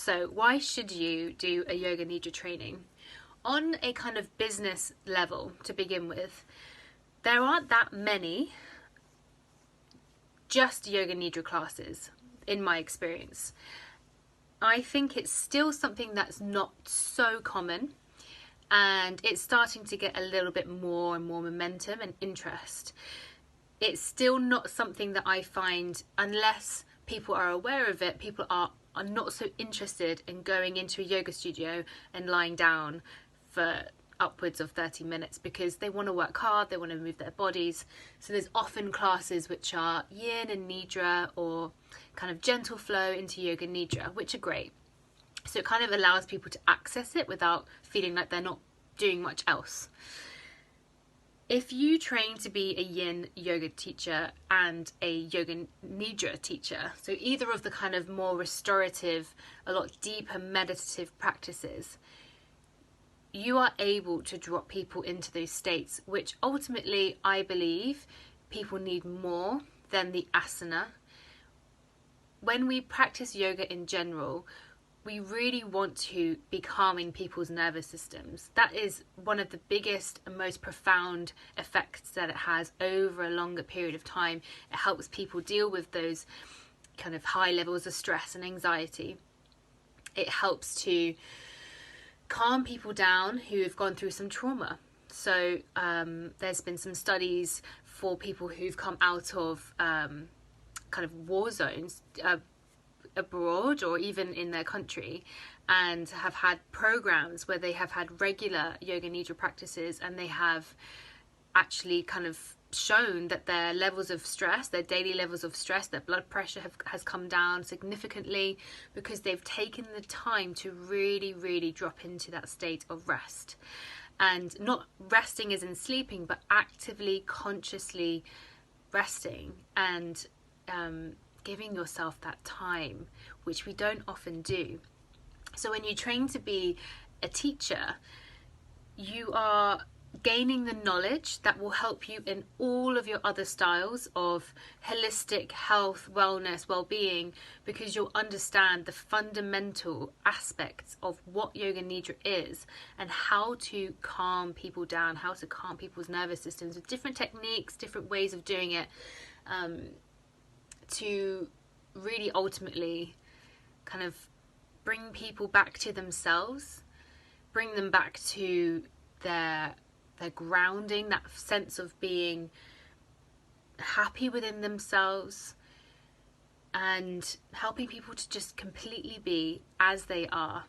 So why should you do a yoga nidra training? On a kind of business level, to begin with, there aren't that many just yoga nidra classes, in my experience. I think it's still something that's not so common, and it's starting to get a little bit more and more momentum and interest. It's still not something that I find, unless people are aware of it, people are not so interested in going into a yoga studio and lying down for upwards of 30 minutes, because they want to work hard, they want to move their bodies. So there's often classes which are yin and nidra, or kind of gentle flow into yoga nidra, which are great. So it kind of allows people to access it without feeling like they're not doing much else. If you train to be a yin yoga teacher and a yoga nidra teacher, so either of the kind of more restorative, a lot deeper meditative practices, you are able to drop people into those states, which ultimately I believe people need more than the asana. When we practice yoga in general, we really want to be calming people's nervous systems. That is one of the biggest and most profound effects that it has over a longer period of time. It helps people deal with those kind of high levels of stress and anxiety. It helps to calm people down who have gone through some trauma. So there's been some studies for people who've come out of kind of war zones, abroad or even in their country, and have had programs where they have had regular yoga nidra practices, and they have actually kind of shown that their levels of stress, their daily levels of stress, their blood pressure has come down significantly, because they've taken the time to really drop into that state of rest. And not resting as in sleeping, but actively, consciously resting and giving yourself that time, which we don't often do. So when you train to be a teacher, you are gaining the knowledge that will help you in all of your other styles of holistic health, wellness, well-being, because you'll understand the fundamental aspects of what yoga nidra is and how to calm people down, how to calm people's nervous systems with different techniques, different ways of doing it, to really ultimately kind of bring people back to themselves, bring them back to their grounding, that sense of being happy within themselves, and helping people to just completely be as they are.